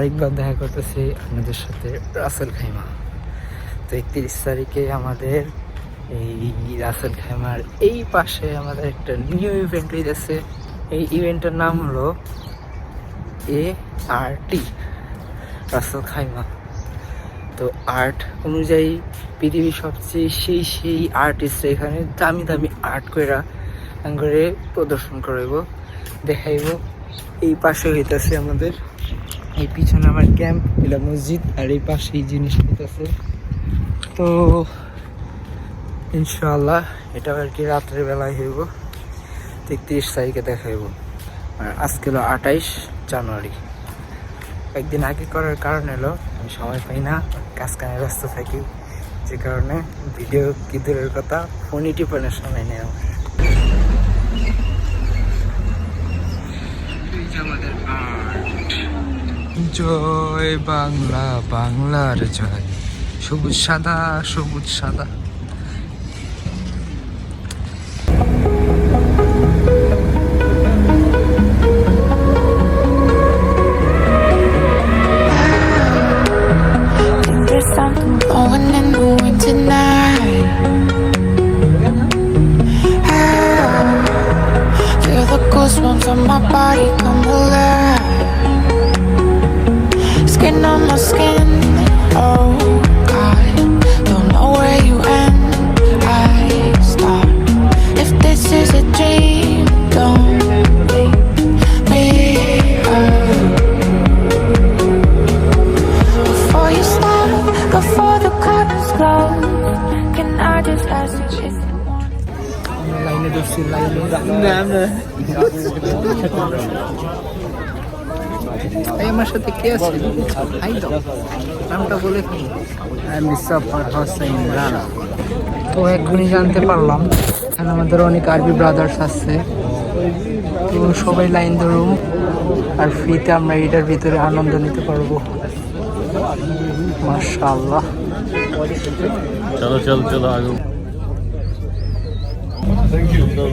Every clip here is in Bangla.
আরেকবার দেখা করতেছি আপনাদের সাথে রাসেল খাইমা। তো 31 তারিখে আমাদের এই রাসেল খাইমার এই পাশে আমাদের একটা নিউ ইভেন্ট হইতেছে। এই ইভেন্টের নাম হলো ART, রাসেল খাইমা। তো আর্ট অনুযায়ী পৃথিবীর সবচেয়ে সেই আর্টিস্ট এখানে দামি দামি আর্ট করে প্রদর্শন করাইব, দেখাইব। এই পাশে হইতেছে আমাদের, এই পিছনে আমার ক্যাম্প, এটা মসজিদ, আর এই পাশে এই জিনিস হইতেছে। তো ইনশাআল্লাহ এটা আর কি রাত্রের বেলায় হইব। 31 তারিখে দেখাইব। আর আজকে হলো 28 জানুয়ারি। একদিন আগে করার কারণ হলো আমি সময় পাই না, কাজ কামে ব্যস্ত থাকি, যে কারণে ভিডিও কি দূরের কথা ফোনই টিপানোর সময় নেই আমার। আমাদের জয় বাংলা, বাংলার জয়, সবুজ সাদা সবুজ সাদা। On my body come alive, skin on my skin. Oh God, don't know where you end, I start. If this is a dream, don't make me hurt. Before you stop, before the curtains close, can I just ask you if you want? লাইনে ধরছি, লাইনে আমার সাথে কে আছে? নামটা বলে কি? মুসাফর হোসেন রানা। তো এখনই জানতে পারলাম এখানে আমাদের অনেক আরবি ব্রাদার্স আছে। তো সবাই লাইন ধরুন, আর ফ্রিতে আমরা এটার ভিতরে আনন্দ নিতে পারবো। মাশাআল্লাহ। চলো চলো চলো আগে।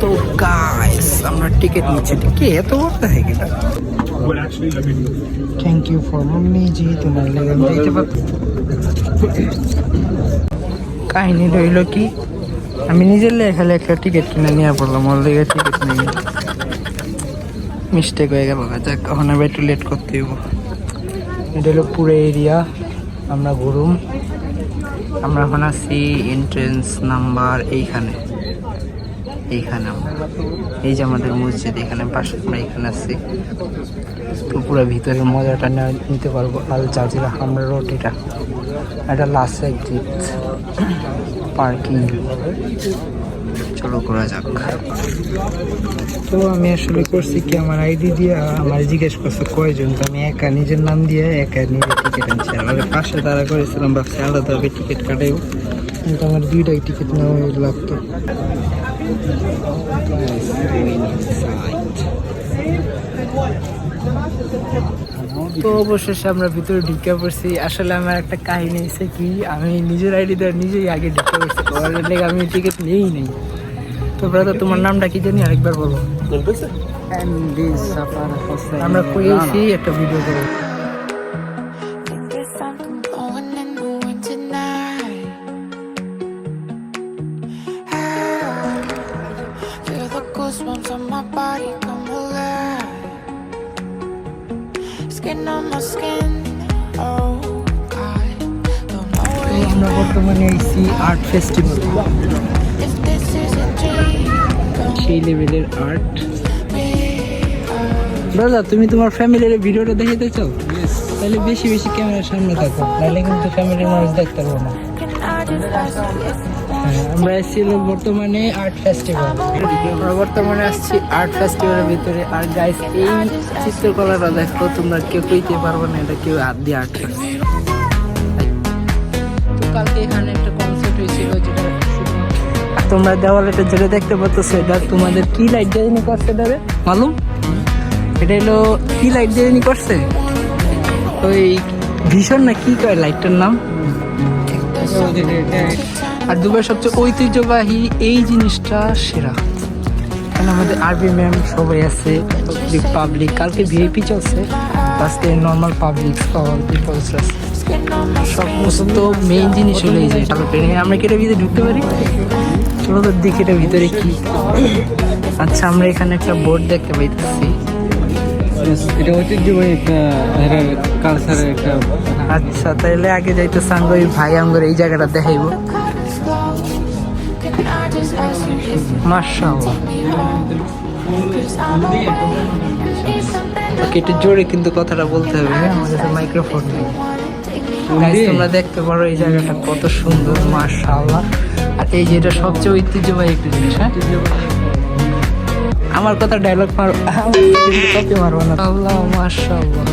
তো গাইস আমরা টিকিট নিচ্ছি। টিকিট এত বড় হয়ে গেল। থ্যাংক ইউ ফর মনি জি, তোমার লেগে আমি দিতে পারছি। কাহিনী রইল কি, আমি নিজের লেখালে একটা টিকিট কিনে নিয়ে পড়লাম, ওর লেগে টিকিট নেই, মিস্টেক হয়ে গেল। যাক, এখন আবার একটু লেট করতে হইব। এটা হলো পুরো এরিয়া, আমরা ঘুরুম। আমরা এখন আছি এন্ট্রেন্স নাম্বার এইখানে আমরা, এই যে আমাদের মসজিদ, এখানে পাশে আমরা এখানে আছি। তো পুরো ভিতরের মজাটা নিতে পারবো। আল জাজিরা হামরা রোড, এটা লাস্ট এক্সিট পার্কিং। চলো করা যাক। তো আমি আসলে করছি কি, আমার আইডি দিয়ে আমার জিজ্ঞেস করছে কয়জন, তো আমি একা নিজের নাম দিয়ে একা নিজের টিকিট আনছি। আর পাশে তারা করেছিলাম, ভাবছি আলাদাভাবে টিকিট কাটাইব, কিন্তু আমার দুইটাই টিকিট নেওয়া লাগতো। তো অবশেষে আমরা ভিতরে ঢুকে পড়ছি। আসলে আমার একটা কাহিনী হয়েছে কি, আমি নিজের আইডি দিয়ে নিজেই আগে ঢুকে পড়ছি, আমি টিকিট নিয়েই নেই। তো ব্রাদার, তোমার নামটা কি জানি আরেকবার বলো। আমরা কইছি একটা ভিডিও করবো। Goosebumps on my body come alive, skin on my skin. Oh God, don't know where you আমরা বর্তমানে আইছি art festival. if this is a dream. সেই লেভেলের আর্ট। দাদা, তুমি তোমার ফ্যামিলির ভিডিওটা দেখাতে চাও? তাহলে বেশি বেশি ক্যামেরার সামনে থাকো, নাহলে কিন্তু ফ্যামিলির মানুষ দেখতে পারবো না। আমরা এসেছি বর্তমানে আর্ট ফেস্টিভ্যাল। আমরা বর্তমানে আসছি আর্ট ফেস্টিভ্যালের ভিতরে। আর গাইস, এই চিত্রকলাটা দেখো, তোমরা কেউ কইতে পারবো না এটা কেউ হাত দিয়ে আর্ট করছে। তো কালকে এখানে একটা কনসার্ট হয়েছিল, যেটা তোমরা দেওয়ালেটা যেটা দেখতে পাচ্ছ, এটা তোমাদের কি লাইট ডিজাইন করছে এটা মালুম? এটা হলো কি লাইট ডিজাইন করছে, ওই ভীষণ না কি কয় লাইটটার নাম। আর দুবাই সবচেয়ে ঐতিহ্যবাহী এই জিনিসটা সেরা। কারণ আমাদের আরবি ম্যাম সবাই আছে, পাবলিক। কালকে ভিআইপি চলছে, আজকে নর্মাল পাবলিক অল পিপলস সমস্ত মেইন জিনিস হলো এই যে ট্রেনে আমরা কি এটা ভিতরে ঢুকতে পারি? চলো তো দেখি এটা ভিতরে কি। আচ্ছা, আমরা এখানে একটা বোর্ড দেখতে পাইতেছি। এটা ঐতিহ্যবাহী একটা কালচারের একটা। আচ্ছা, তাহলে আগে যাইতে সাঙ্গ ভাই আঙ্গর এই জায়গাটা দেখাইবো। মাশাআল্লাহ, ওকে একটু জোরে কিন্তু কথাটা বলতে হবে। হ্যাঁ, আমার কাছে মাইক্রোফোন নেই। গাইস, তোমরা দেখতে পারো এই জায়গাটা কত সুন্দর, মাশাআল্লাহ। আর এই যেটা সবচেয়ে ঐতিহ্যবাহী একটা জিনিস। হ্যাঁ, আমার কথা ডায়লগ মারো, কপি মারবো না। আল্লাহ, মাশাআল্লাহ,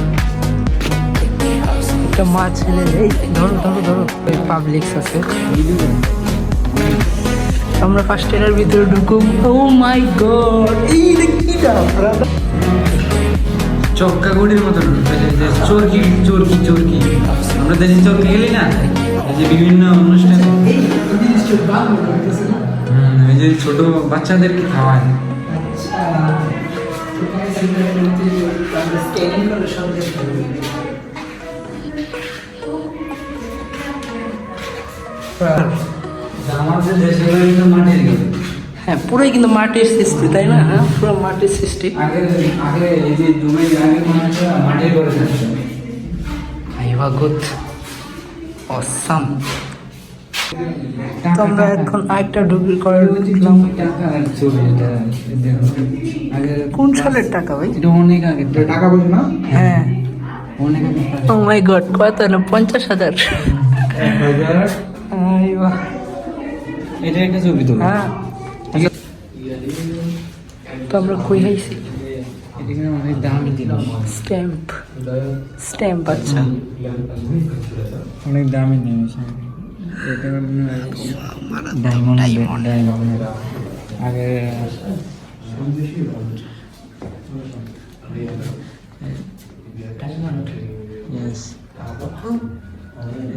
একটা মাছ ছেলে। এই ধরো ধরো ধরো, ওই পাবলিক্স আছে। আমরা ফার্স্ট এর ভিতরে ঢুকুম। ও মাই গড, এইটা কিটা ব্রাদার? চক্কা গুড়ির মতো চরকি চরকি চরকি। আমরা দেশে চরকি গেলি না, এই যে বিভিন্ন অনুষ্ঠানে এই যে ছোট বাচ্চাদেরকে খাওয়ায়। আমাদের দেশে মাটির গেলে। হ্যাঁ, পুরোই কিন্তু মাটির সৃষ্টি, তাই না? হ্যাঁ, পুরো মাটির সৃষ্টি। আগে আগে এই যে জমি আগে মানুষরা মাটির করে থাকতো। আইভাগুত অসাম। তো আমরা এখন আরেকটা ডুবি করে ঢুকলাম। কোন সালের টাকা ভাই? এটা অনেক আগে টাকা বলছো না? হ্যাঁ, অনেক আগে। ও মাই গড, কত হলো? 50,000। আইবা, এটা একটা ছবি তো। হ্যাঁ। তো আমরা কই হাইছি? এটা অনেক দামি জিনিস। Stamp, stamp. আচ্ছা, অনেক দামি জিনিস। এটা ডায়মন্ড ডায়মন্ড আগে ডায়মন্ড। ইয়েস,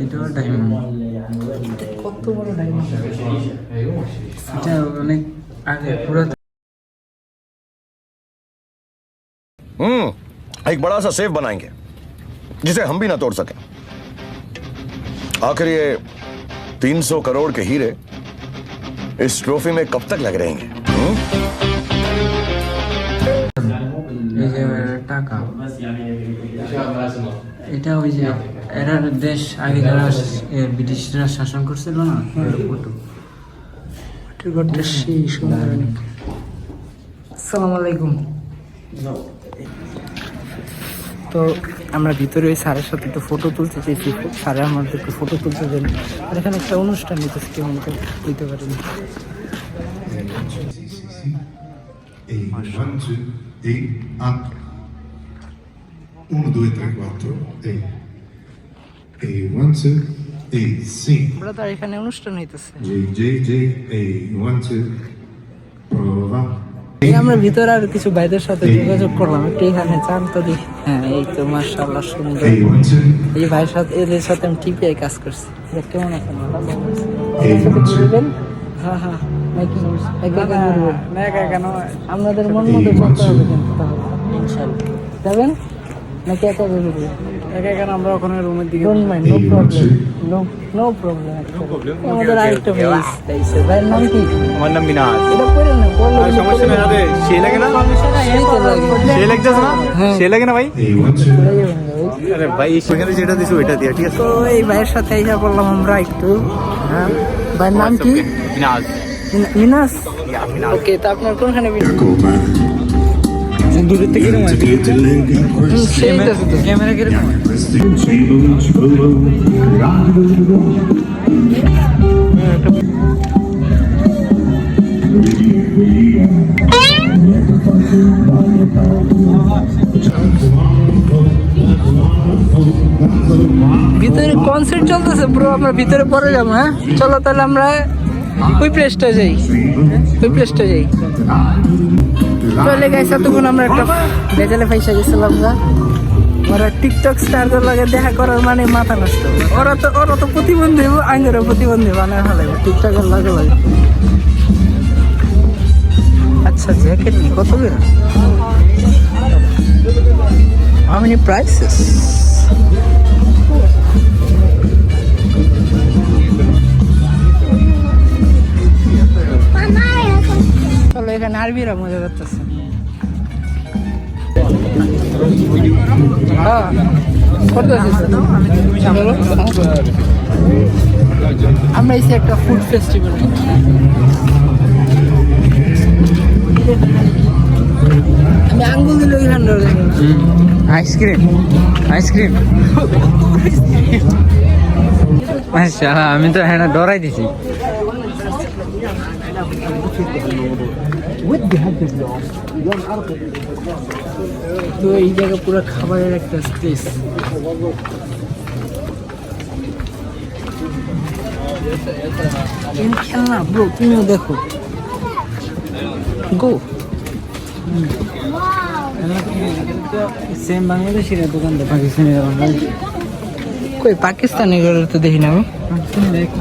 এটাও ডায়মন্ড। কত বড় ডায়মন্ড! এটা অনেক আগে পুরাতন। एक बड़ा सा सेफ बनाएंगे जिसे हम भी ना तोड़ सकें। आखिर ये 300 करोड़ के हीरे इस ट्रॉफी में कब तक लग रहेंगे? এই যে টাকা, এটা ওই যে এরা দেশ আগে যারা ব্রিটিশরা শাসন করছিল না, ফটো। ঘরটা সেই সুন্দর। আসসালামু আলাইকুম। তো আমরা ভিতরে ওই স্যারের সাথে একটু ফটো তুলতে চেয়েছি। স্যারের আমাদের একটু ফটো তুলতে দেন। আর এখানে একটা অনুষ্ঠান হইতেছে, কেমন বুঝতে পারিনি। E 1, 2, e up. 1, 2, 3, 4. E 1, 2, e 5. আমরা তার এখানে অনুষ্ঠান হইতেছে। J, e 1, 2. Prova. এই আমরা ভিতরে আর কিছু ভাইদের সাথে যোগাযোগ করলাম, একটু এখানে চান তো দেখি। হ্যাঁ, এই তো মাশাআল্লাহ সুন্দর। E 1, 2. এই ভাইয়ের সাথে, এদের সাথে আমি টিপিআই কাজ করছি। কেমন আছেন? E 1, 2. হ্যাঁ হ্যাঁ, নাকি একা একা ঘুরবেন? না, একা একা নয়, আপনাদের মন মতো চলতে হবে কিন্তু তাহলে ইনশাআল্লাহ। যাবেন নাকি একা একা ঘুরবেন? একা একা আমরা ওখানে রুমের দিকে। Don't mind, no problem, no problem. আমাদের আরেকটা ভাই আছে, ভাইয়ের নাম কি? আমার নাম মিনাজ। এটা পড়ে না, পড়লে সমস্যা নেই, হবে সে লাগে না? সে লাগতেছে না? সে লাগে না ভাই? E 1, 2. আরে ভাই, সেখানে যেটা দিছো ওইটা দিয়া, ঠিক আছে? তো এই ভাইয়ের সাথে আইসা করলাম আমরা একটু। হ্যাঁ, ভাইয়ের নাম কি? মিনাজ। মিনাস। ওকে, তো আপনার কোনখানে দূরের থেকে ক্যামেরা কিরকম? ভিতরে কনসার্ট চলতেছে ব্রো, আমরা ভিতরে পরে যাবো। হ্যাঁ, চলো তাহলে আমরা ওই প্লেসটা যাই, ওই প্লেসটা যাই। চলে গেছে তখন আমরা একটা বেজালে পয়সা গেছিলাম গা। ওরা টিকটক স্টারদের লাগে দেখা করার মানে মাথা নষ্ট। ওরা তো প্রতিবন্ধী, আইনেরও প্রতিবন্ধী বানায় ভালো টিকটকের লাগে লাগে। আচ্ছা, জ্যাকেট কত করে? How many prices? চলো এখানে আরবিরা মজা করতেছে। আমরা এসে একটা ফুড ফেস্টিভ্যাল, আমি আঙ্গুল দিলে ওইখানে আইসক্রিম আইসক্রিম আচ্ছা আমি তো হ্যাঁ ডরাই দিছি। তো এই জায়গা পুরো খাবারের একটা স্পেস। খেলনা ব্রো, তুমিও দেখো, গো। সেম বাংলাদেশের দোকানটা পাকিস্তানি বাঙালি, কই পাকিস্তানি এগুলো তো দেখি না আমি।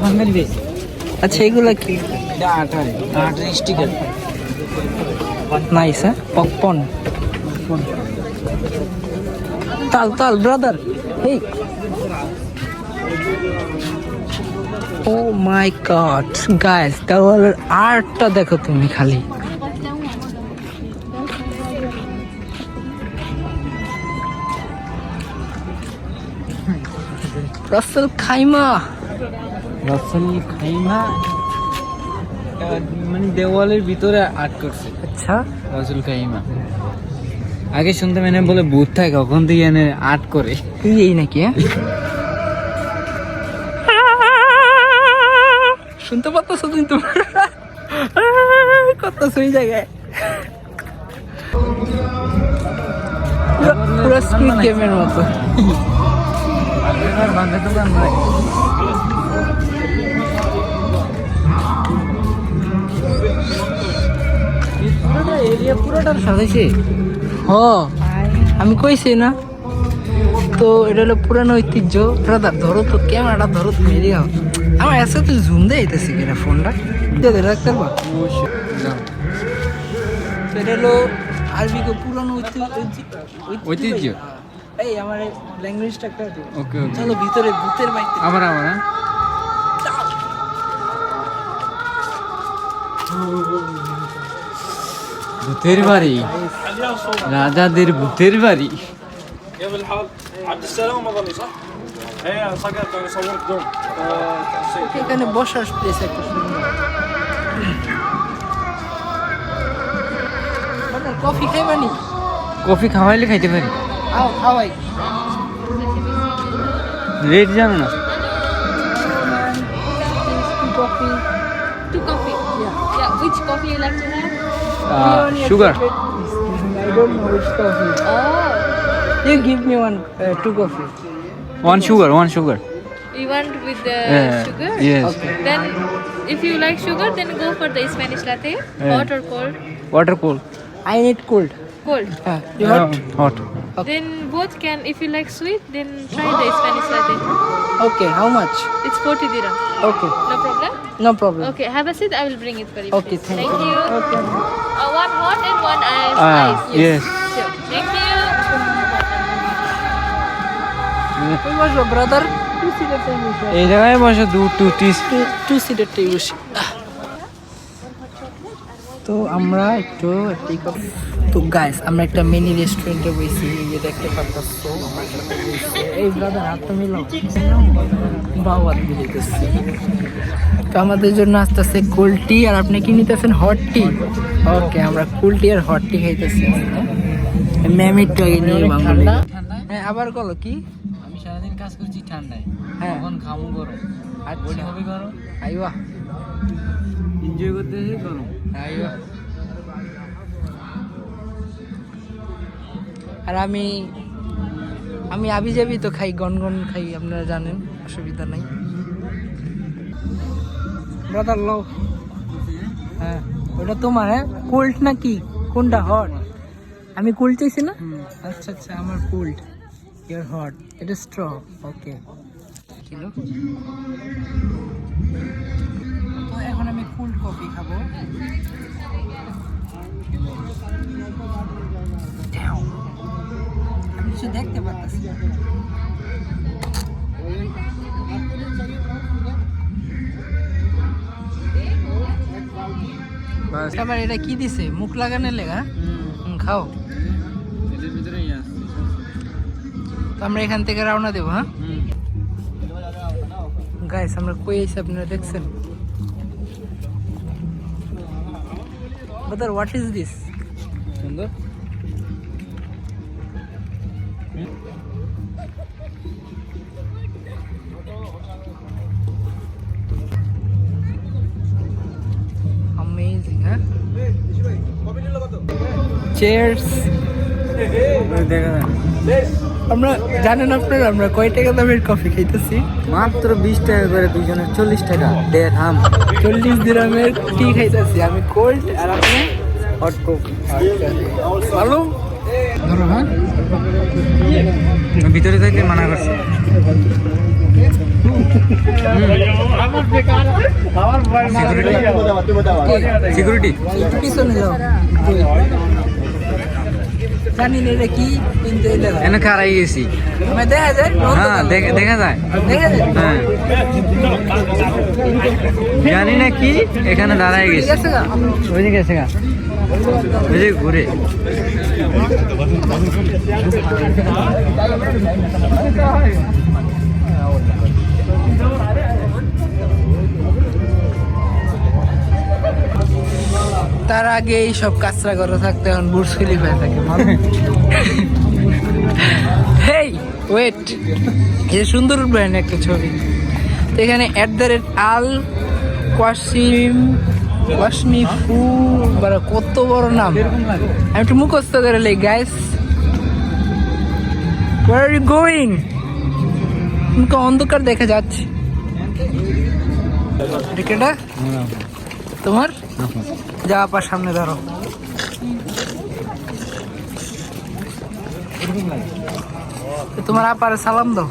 বাঙালি বেশ। আচ্ছা এগুলা কি? এটা আটার স্টিকার। নাইস, হ্যাঁ, পপকর্ন। তাল তাল ব্রাদার, এই ও মাই গড গাইস, দেওয়ালের আর্টটা দেখো তুমি খালি। রাসেল খাইমা, রাসেল খাইমা মানে দেওয়ালের ভিতরে আর্ট করছে। আচ্ছা রাসেল খাইমা আগে শুনতে মানে বলে ভূত থাকে, কখন থেকে এনে আর্ট করে। এই নাকি? হ্যাঁ, শুনতে পাচ্ছ তুমি? তোমার কত সেই জায়গায় পুরো স্কুইড গেমের মতো। বাংলা দোকান নয়, এরিয়া পুরোটার সাজাইছে। হ, আমি কইছি না তো, এটা হলো পুরানো ঐতিহ্য। ব্রাদার ধরো তো, ক্যামেরাটা ধরো তুমি, এরিয়া আমার এসে তো জুম দিয়ে আইতেছি কিনা ফোনটা দিয়ে রাখতে পারবা। তো এটা হলো আরবিকে পুরানো ঐতিহ্য। এই আমার ল্যাঙ্গুয়েজটা একটা ওকে ওকে, চলো ভিতরে ভূতের বাইতে। আবার আবার হ্যাঁ? ভূতের বাড়ি, রাজাদের ভূতের বাড়ি। يا بالحال عبد السلام ما ظني صح؟ ايه صقرت انا صورت دوم এখানে বসার প্লেস একটা সুন্দর। কফি খাইবানি? কফি খাওয়াইলে খাইতে পারি, আও খাওয়াই। রেট জানো না? Coffee, Two coffee. Yeah. Which coffee you like to have? Sugar. I don't know which coffee. Oh. You give me one, two coffee. One sugar, one sugar. You want with the sugar? Yes. Then, if you like sugar, then go for the Spanish latte. Hot or cold? Water cold. I need cold. Cold. You want? Hot. Then both can. If you like sweet, then try the Spanish latte. Okay, how much? It's 40 dirham. Okay, No problem. no problem. Okay, have a seat. I will bring it for you. Okay, please. thank you. you. Okay. One hot and one ice. Yes. Sure. Thank you. Who was your brother? Two-seater বসে। এই জায়গায় বসে Two-seater বসে। তো আমরা একটু তো গাইস আমরা একটা মিনি রেস্টুরেন্টে বসেছি, এই যে দেখতে পাচ্ছ আমার সাথে বসে। এই ব্রাদার হাতটা মিলাও, বাবা দিতেছি। তো আমাদের জন্য আস্তে আস্তে কোল্ড টি, আর আপনি কি নিতেছেন? Hot tea. ওকে, আমরা কোল্ড টি আর হট টি খাইতেছি। ম্যাম একটু আগে নিয়ে বাংলা। হ্যাঁ, আবার বলো কি? আমি সারাদিন কাজ করছি ঠান্ডায়, হ্যাঁ। এখন খামু গরম। আচ্ছা। বডি হবে গরম, আইবা এনজয় করতেছি গরম। আইবা। আর আমি আবি যাবি তো খাই, গনগন খাই, আপনারা জানেন, অসুবিধা নাই। ব্রাদার লও। হ্যাঁ, ওটা তোমার? হ্যাঁ, কোল্ড নাকি কোনটা? হট? আমি কোল্ড চাইছি না? আচ্ছা আচ্ছা, আমার কোল্ড, ইউর হট, এটা স্ট্র। ওকে, কিলো। তো এখন আমি কোল্ড কফি খাবো। আমি কিছু দেখতে পাচ্ছি। আবার এটা কি দিছে? মুখ লাগানোর লেগা? খাও। এটার ভিতরেই আছে। তো আমরা এখান থেকে রওনা দেবো, হ্যাঁ গাইস? আমরা কই আছি আপনারা দেখছেন? Brother, what is this? সুন্দর। Amazing, huh? Cheers. দেখা যায় আমরা জানেন আপনারা আমরা কয় টাকা দামের কফি খাইতেছি? মাত্র 20 টাকা করে দুজনের 40 টাকা। দেখাম 40 দিরহামের টি খাইতেছি আমি, কোল্ড, আর আপনি হট কোক। ভালো ধরো, হ্যাঁ ভিতরে থাকতে মানা করছে। সিকিউরিটি একটু পিছনে যাও। জানি না এটা কি, কিন্তু এটা এনে খারাই গেছি। আমি দেখা যায়, হ্যাঁ দেখা যায়। দেখা যায়। হ্যাঁ জানি না কি, এখানে দাঁড়ায় গেছি। ঠিক আছে গা? ওই যে গেছে গা, ওই যে ঘুরে। তার আগে এই সব কাঁচরা করা থাকতে এখন বুর্জ খলিফা থাকে। হেই ওয়েট, এই সুন্দর ব্র্যান্ড একটা ছবি। তো এখানে @আল ওয়াসমি ফু, কত বড় নাম, আমি একটু মুখস্থ করে লাই। Guys, where are you going? অন্ধকার দেখা যাচ্ছে। এটা তোমার? যা আপা সামনে ধরো। তোমার আপার সালাম দাও।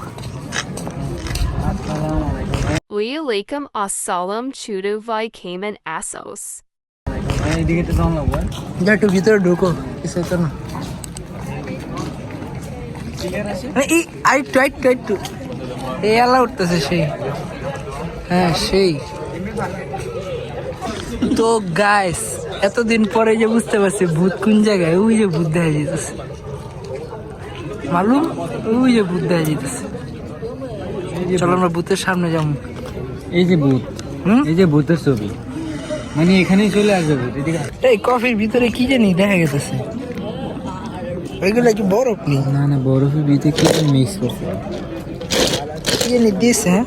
Alaikum assalam chudu vai Cayman Assos. এইদিকে তো দাম লাগবে। যা একটু ভিতরে ঢুকো, কিছু তো না। এই আলা উঠতেছে সেই, হ্যাঁ সেই। তো গাইস, এতদিন পরে যে বুঝতে পারছি ভূত কোন জায়গায়। ওই যে ভূত দেখা যেতেছে, মালুম? ওই যে ভূত দেখা যেতেছে। চলো আমরা ভূতের সামনে যাবো। এই যে ভূত, এই যে ভূতের ছবি, মানে এখানেই চলে আসবে ভূত। এদিকে এই কফির ভিতরে কি জানি দেখা গেতেছে, ওইগুলো কি বরফ নেই? না না, বরফের ভিতরে কি মিক্স করছে, কি জানি দিয়েছে। হ্যাঁ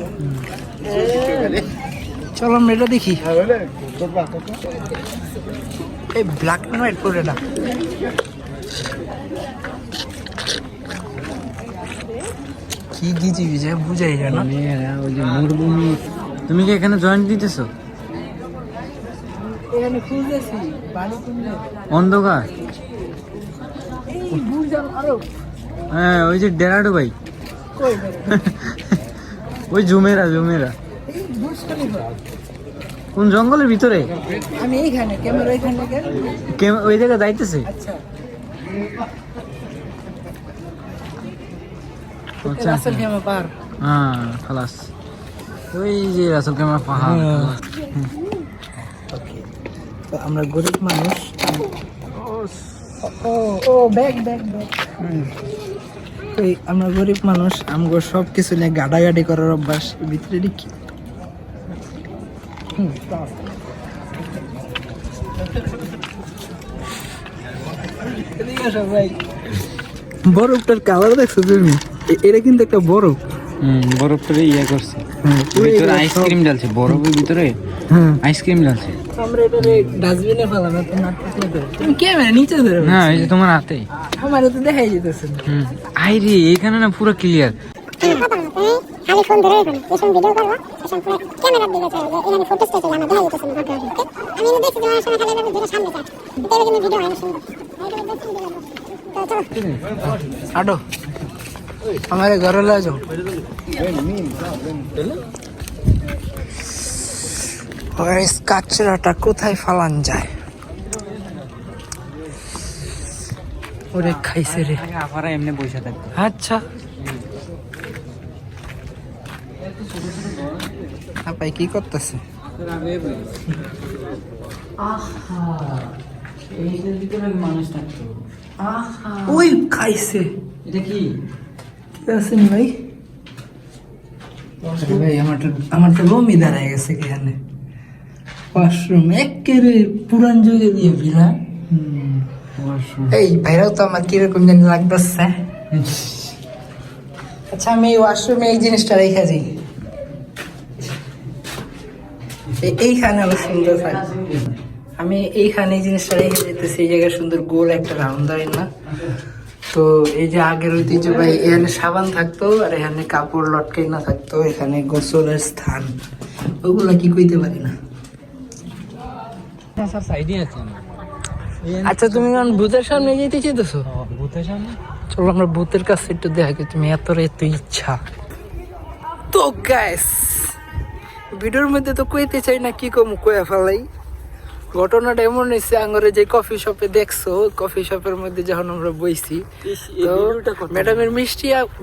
চলো আমরা এটা দেখি। এই ব্ল্যাক এন্ড হোয়াইট করে না, কি গিজি বিজয় বুঝাই যায় না। ওই যে মরুভূমি। তুমি কি এখানে জয়েন্ট দিতেছো? এখানে খুঁজতেছি বাড়ি কোনটা? অন্ধকার। এই বুঝাম আরো হ্যাঁ ওই যে ডেরাডো ভাই, কই ওই জুমেরা। এই বুর্জ খলিফা। কোন জঙ্গলের ভিতরে? আমি এইখানে ক্যামেরা এইখানে ওই জায়গায় যাইতেছে। আচ্ছা আচ্ছা রাসেল খেমা পার। হ্যাঁ খালাস, ওই যে রাসেল খেমা পাহাড়। তো আমরা গরিব মানুষ। ও ব্যাগ এই আমরা গরিব মানুষ, আমগো সব কিছু নিয়ে গাড়াগাড়ি করার অভ্যাস। ভিতরে কি বরফটার কালার দেখছো তুমি? এটা কিন্তু একটা বরফ। বরফটা ইয়ে করছে, ভিতরে আইসক্রিম ঢালছে, বরফের ভিতরে আইসক্রিম ঢালছে। আমরা এটা ডাস্টবিনে ফেলাম, তো নাটক করে। তুমি ক্যামেরা নিচে ধরে? না এই যে তোমার হাতে। আমার তো দেখাই যেতেছে না। আই রে, এখানে না পুরো ক্লিয়ার। খালি ফোন ধরে এখানে এসব ভিডিও করবা, এসব পুরো ক্যামেরার দিকে চলে যায়। এখানে ফটো স্টেজ আমরা দেখা যেতেছে না। আমি দেখছি তোমার সামনে খালি আমি ভিডিও সামনে যাচ্ছি, তবে কিন্তু ভিডিও হয় না সুন্দর। তো চলো আডো हमारे घर ला जाओ। और इस কাচরাটা কোথায় ফালান যায়? ওরে খাইছে রে। আপারা এমনি বসে থাকতো। আচ্ছা আপাই কি করতেছে? আহা এইটার ভিতরে মানুষ থাকতো। আহা ওই খাইছে। এটা কি? ঠিক আছে ভাই। আরে ভাই আমার তো বমি দাঁড়ায় গেছে এখানে। ওয়াশরুম একেবারে পুরান যুগে দিয়ে ভিলা। এই ভাইরাও তো আমার কিরকম জানি লাগতেছে। আচ্ছা আমি এই ওয়াশরুমে এই জিনিসটা রেখে যাই, এইখানে আরো সুন্দর থাকে। আমি এইখানে এই জিনিসটা রেখে যেতেছি, এই জায়গায় সুন্দর গোল একটা রাউন্ড দাঁড়িয়ে না। তো এই যে আগের ঐতিহ্য ভাই, এখানে সাবান থাকতো আর এখানে কাপড় লটকাই না থাকতো, এখানে গোসলের স্থান, ওগুলা কি কইতে পারি না। স্যার সাইডে আছে। আচ্ছা তুমি কারণ ভূতের সামনে যেতে চেয়েছো? ভূতের সামনে চলো আমরা ভূতের কাছে একটু দেখা, তুমি এত ইচ্ছা। তো গাইস ভিডিওর মধ্যে তো কইতে চাই না, কি কম কয়া ফেলাই। ঘটনাটা এমন হয়েছে, আঙ্গরে যে কফি শপে দেখছো, কফি শপের মধ্যে যখন আমরা বইছি, তো ম্যাডামের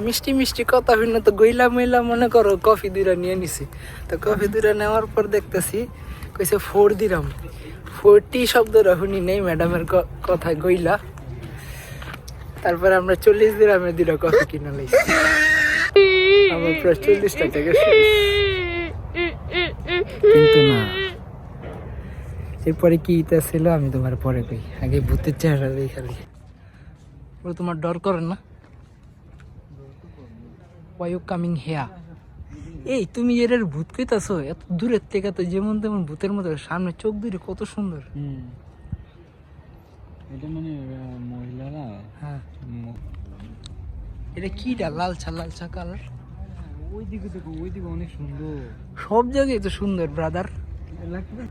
মিষ্টি মিষ্টি কথা হইল তো গইলা মইলা মনে করো কফি দুইটা নিয়ে নিছি। তো কফি দুইটা নেওয়ার পর দেখতেছি কইছে 4 দিরাম, 40 শব্দটা শুনি নেই ম্যাডামের কথায় গইলা। তারপরে আমরা 40 দিরামের দুইটা কফি কিনে লাইছি। আমার প্রায় 40 টাকা গেছে, কিন্তু না। এরপরে কি ইতা ছিল আমি তোমার পরে কই, আগে ভূতের চেহারা দেই খালি। ও তোমার ডর করে না? Why you coming here? এই তুমি এর ভূত কইতাছো, এত দূরের থেকে তো যেমন তেমন ভূতের মতো, সামনে চোখ দুটো কত সুন্দর। এটা মানে মহিলারা। হ্যাঁ এটা কিটা লালচা লালচা কালার? ওইদিকে দেখো, ওইদিকে অনেক সুন্দর, সব জায়গায় তো সুন্দর ব্রাদার। লাগবে।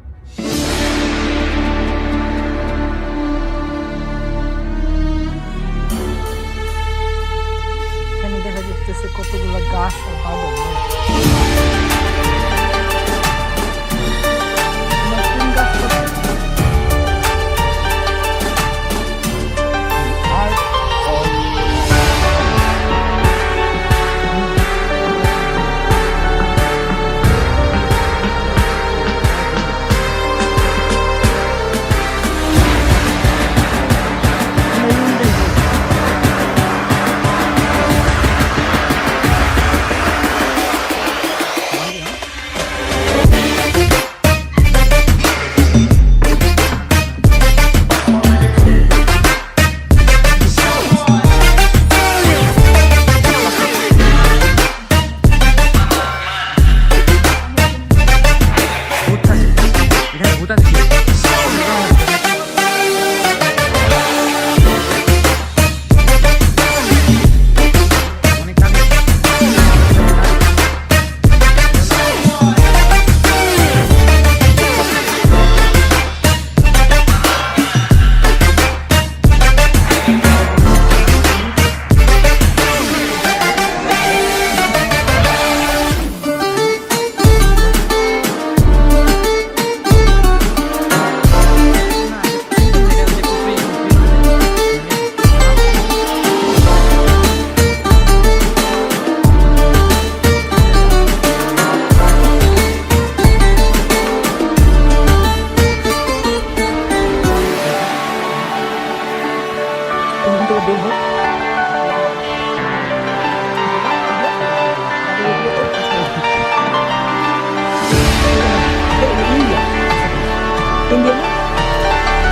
এখানে দেখা যাচ্ছে কতগুলো গাছ আর বাদল।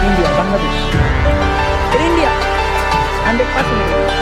India, Bangladesh. India, 100%.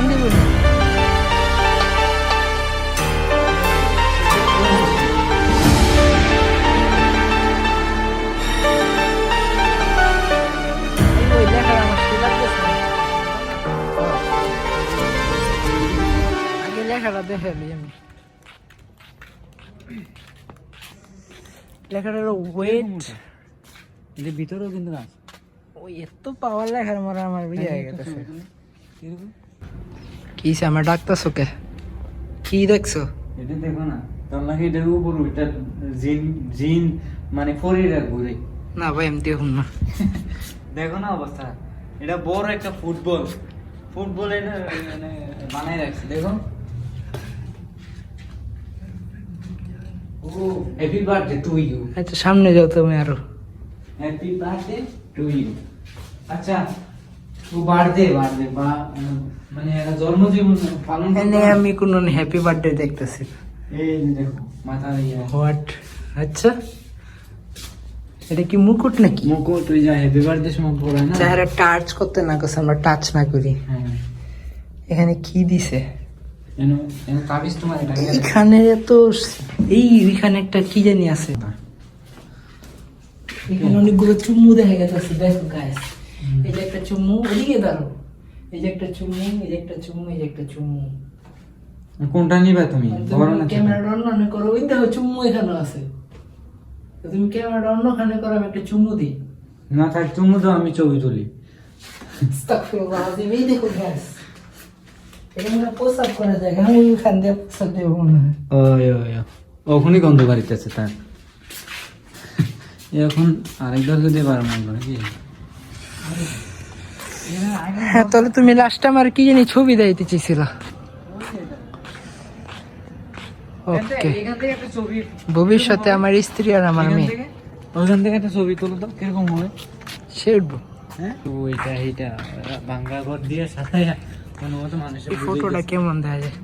টান দিব না। ওই লেখাটা আমার সেই লাগতেছে না। আগে লেখাটা দেখে নিই আমি। লেখাটার ওয়েট এদের ভিতরেও কিন্তু আছে। ওই এত পাওয়ার লেখার মরা আমার বিয়ে হয়ে গেছে। কি আমার ডাক্তারছো কে? কি দেখছো? এটা দেখো না, তোর নাকি এটার উপর ওইটা জিন মানে ফরিরা ঘুরে। না ভাই এমনি দেখুন না। দেখো না অবস্থা, এটা বড় একটা ফুটবল এটা মানে বানাই রাখছে দেখো। ও হ্যাপি বার্থডে টু ইউ। আচ্ছা সামনে যাও তুমি আরো। Happy birthday to you. আচ্ছা ও বার্থডে বা মানে এরা জন্মদিন পালন এনে আমি কোনো হ্যাপি বার্থডে দেখতেছি। এই যে দেখো মাথা ইয়া হোয়াট? আচ্ছা এটা কি মুকুট নাকি? মুকুট ওই যা হ্যাপি বার্থডে সময় পড়ে না। চেহারা টাচ করতে না কস, আমরা টাচ না করি। হ্যাঁ এখানে কি দিছে? এনো কাবিজ তোমার এটা এখানে তো এইখানে একটা কি জানি আছে। এখানে অনেকগুলো চুম্মু দেখা গেছে। দেখো গাইস, এই যে একটা চুম্মু, ওদিকে দাঁড়ো। এই যে একটা চুম্মু, এই যে একটা চুম্মু, এই যে একটা চুম্মু। কোনটা নিবা তুমি? বড় না ছোট? ক্যামেরাটা অন্য করো। ওই দেখো চুম্মু এখানে আছে। তো তুমি ক্যামেরাটা অন্যখানে করো, আমি একটা চুম্মু দিই। না থাক তুমি তো আমি ছবি তুলি। আস্তাগফিরুল্লাহ আযীম। এই দেখো গাইস, এখানে পোস্ট করা যায়। আমি ওখান দিয়ে পোস্ট দেব মনে হয়। ওই ওখানে গন্ধ বাড়িতেছে তার। এখন আরেকবার যদি পারো না নাকি? হ্যাঁ তাহলে তুমি লাস্ট আমার কি জানি ছবি দিতে চেয়েছিল। ওকে, এখান থেকে একটা ছবি, ভবিষ্যতে আমার স্ত্রী আর আমার মেয়ে। ওখান থেকে একটা ছবি তুলো তো, কিরকম হবে? সে উঠবো। হ্যাঁ এইটা ভাঙ্গা ঘর দিয়ে সাজায়া কোনো মতো মানুষের এই ফটোটা কেমন দেখা যায়?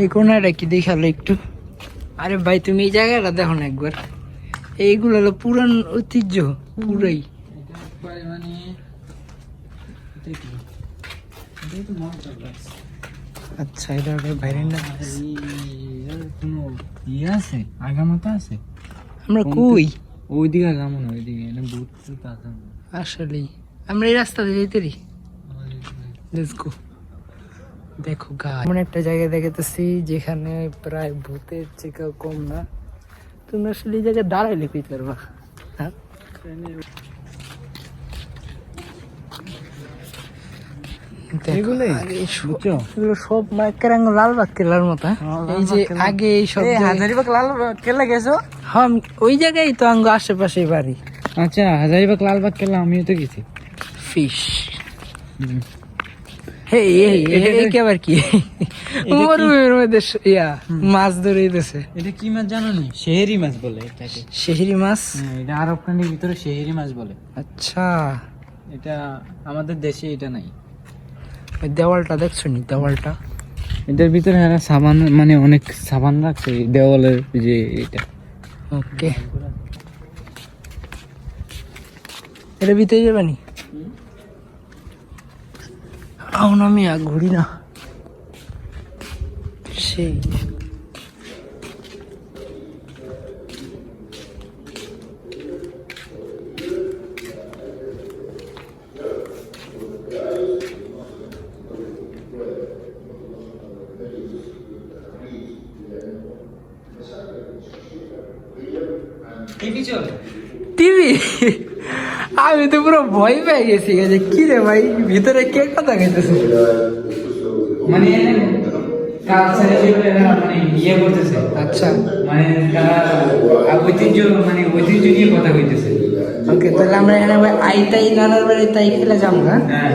এই কোনাটা কি দেখালো একটু? আরে ভাই তুমি এই জায়গাটা দেখো না একবার। এইগুলো হলো পুরান ঐতিহ্য পুরাই। মানে আচ্ছা এটা বাইরে না, কোনো ইয়ে আছে, আগামাতা আছে? আমরা কই? ওইদিকে আগামো না, ওইদিকে এনে ভূত টুত আগামো। আসলেই আমরা এই রাস্তা দিয়ে যেতে পারি। Let's go. দেখো গাছ, এমন একটা জায়গা দেখাতেছি যেখানে প্রায় ভূতের চেয়ে কম না। তুমি আসলে এই জায়গায় দাঁড়াইলে কই পারবা? হ্যাঁ এগুলো সব মাইকেরাঙ্গ লালবাগ কেলার মতো। এই যে আগে এই সব হাজারিবাগ লাল কেলা গেছো? হ্যাঁ ওই জায়গায় তো আঙ্গ আশেপাশে বাড়ি। আচ্ছা হাজারিবাগ লালবাগ কেলা আমিও তো গেছি। ফিশ আবার কি মরুভূমির মধ্যে মাছ ধরে দিতেছে। এটা কি মাছ জানো নি? শেহেরি মাছ বলে এটাকে। শেহেরি মাছ? এটা আরব কান্ট্রির ভিতরে শেহেরি মাছ বলে। আচ্ছা এটা আমাদের দেশে এটা নাই। ওই দেওয়ালটা দেখছো নি? দেওয়ালটা এটার ভিতরে এরা সাবান মানে অনেক সাবান রাখছে এই দেওয়ালের যে এটা। ওকে এটা ভিতরে যাবে নি? আমি আর ঘুরি না সেই। টিভি? আমি তো পুরো ভয় পেয়ে গেছি যে কি রে ভাই ভিতরে কে কথা গাইতেছে। মানে ইয়ে করতেছে। আচ্ছা মানে তারা ঐতিহ্য মানে ঐতিহ্য নিয়ে কথা কইতেছে। ওকে তাহলে আমরা এখানে আইতাই নানার বাড়ি তাই খেলে যাবো না? হ্যাঁ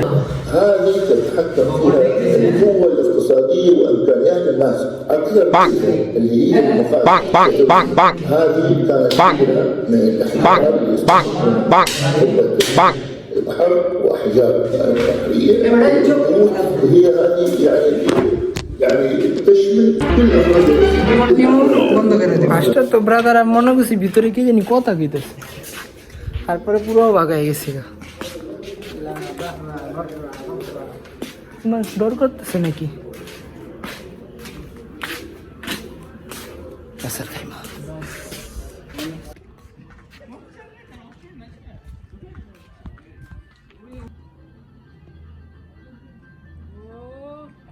هذه تتحكم فيها القوة الاقتصادية وإمكانيات الناس أكثر اللي هي المخاطر. هذه كانت من الأحزاب الحرب وأحزاب التحرير. هي هذه يعني تشمل كل أفراد বন্ধ করে দিই ফার্স্টটা তো ব্রাদার মনে করছি ভিতরে কি জানি কথা কইতেছে, তারপরে পুরো ভাগাই গেছি। তোমার ডর করতেছে নাকি? আসার খাইমা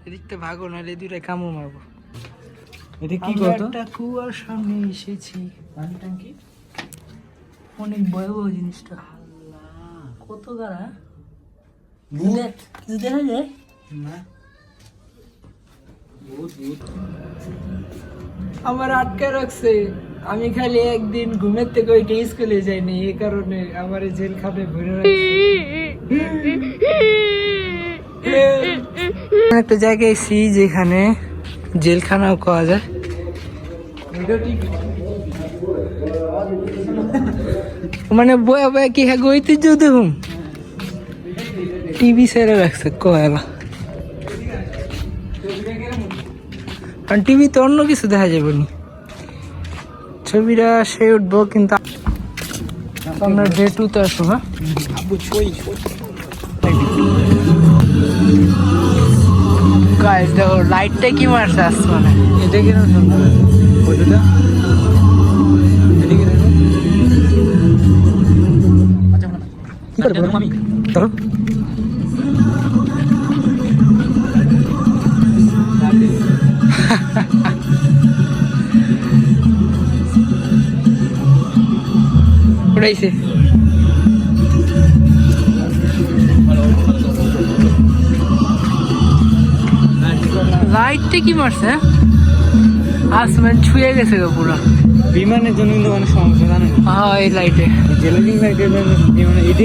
এদিকটা ভাগো না, এই দুইটা কামড় মারবো। এটা কি আমরা কত একটা কুয়ার সামনে এসেছি। পানি ট্যাঙ্কি অনেক ভয়াবহ জিনিসটা। কত গাড়া কিছু দেখা যায় না আমার আটকে রাখছে। আমি খালি একদিন ঘুমের থেকে ওইটা স্কুলে যাইনি, এই কারণে আমার জেলখানে ভরে রাখছে। একটা জায়গায় এসি যেখানে জেলখানাও পাওয়া যায়। মানে বয়া বয়া কি হ্যাঁ ঐতিহ্য দেখুন, টিভি সেরে রাখছে কয়লা। কারণ টিভিতে অন্য কিছু দেখা যাবে নি, ছবিটা সে উঠবো। কিন্তু আমরা ডে 2 তে আসবো। হ্যাঁ গাইস দেখো লাইটটা কি মারছে আসমানে। এটা কিরকম সুন্দর ফটোটা। এটা কি দেখো কি করবো আমি ধরো উড়াইছে। লাইটটা কি মারছে, আসমান ছুঁয়ে গেছে গো পুরো। বিমানের জন্য কিন্তু অনেক সমস্যা জানেন। হ্যাঁ এই লাইটে জেলেজিং লাইটের বিমানে এটা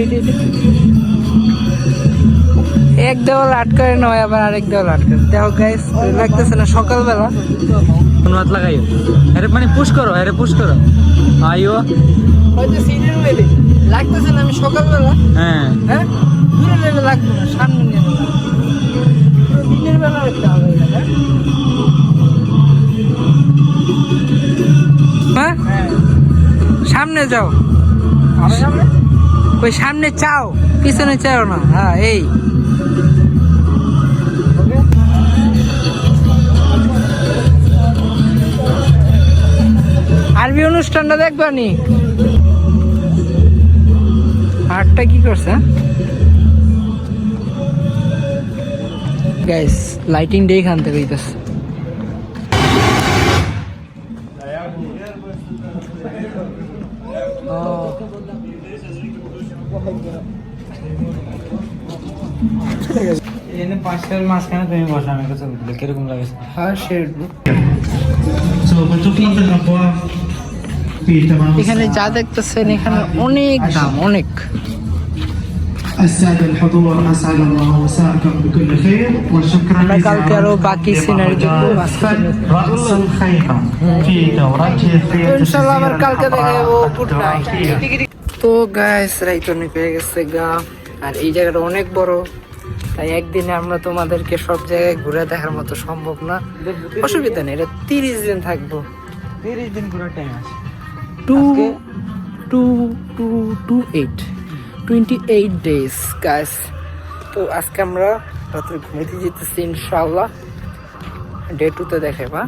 এক দেওয়াল আটকায় নয়, আবার আরেক দেওয়াল আটকায়। দেখো গাইস লাগতেছে না সকালবেলা। কোন হাত লাগাইও, আরে মানে পুশ করো, আরে পুশ করো। আইও হয়তো সিনের মেলে লাগতেছে না। আমি সকালবেলা হ্যাঁ হ্যাঁ দূরে নেমে লাগবে না, সামনে নেমে লাগবে। দিনের বেলা রাখতে হবে হ্যাঁ। সামনে যাও, ওই সামনে চাও, পিছনে চাও না। হ্যাঁ এই আরবি অনুষ্ঠানটা দেখবা নি? আটটা কি করছে গাইস, লাইটিং ডে এখান থেকে হইতেছে। এনে পাঁচটার মাঝখানে তুমি বসো, আমি কাছে কিরকম লাগে। হ্যাঁ এখানে যা দেখতেছেন এখানে অনেক দাম, অনেক। السادة الحضور أسعد الله مساءكم بكل خير وشكرا আমরা কালকে আরো বাকি সিনারি দেখবো। رأس الخيمة في دورته ইনশাআল্লাহ আবার কালকে দেখাবো। Good night. তো গাইস রাইত অনেক হয়ে গেছে গা, আর এই জায়গাটা অনেক বড়, তাই একদিনে আমরা তোমাদেরকে সব জায়গায় ঘুরে দেখার মতো সম্ভব না। অসুবিধা নেই, এটা 30 দিন থাকবো। 30 দিন পুরো টাইম আছে। 28 days গাইস। তো আজকে আমরা রাত্রে ঘুমাইতে যেতেছি ইনশাআল্লাহ। ডে 2 তে দেখাবা।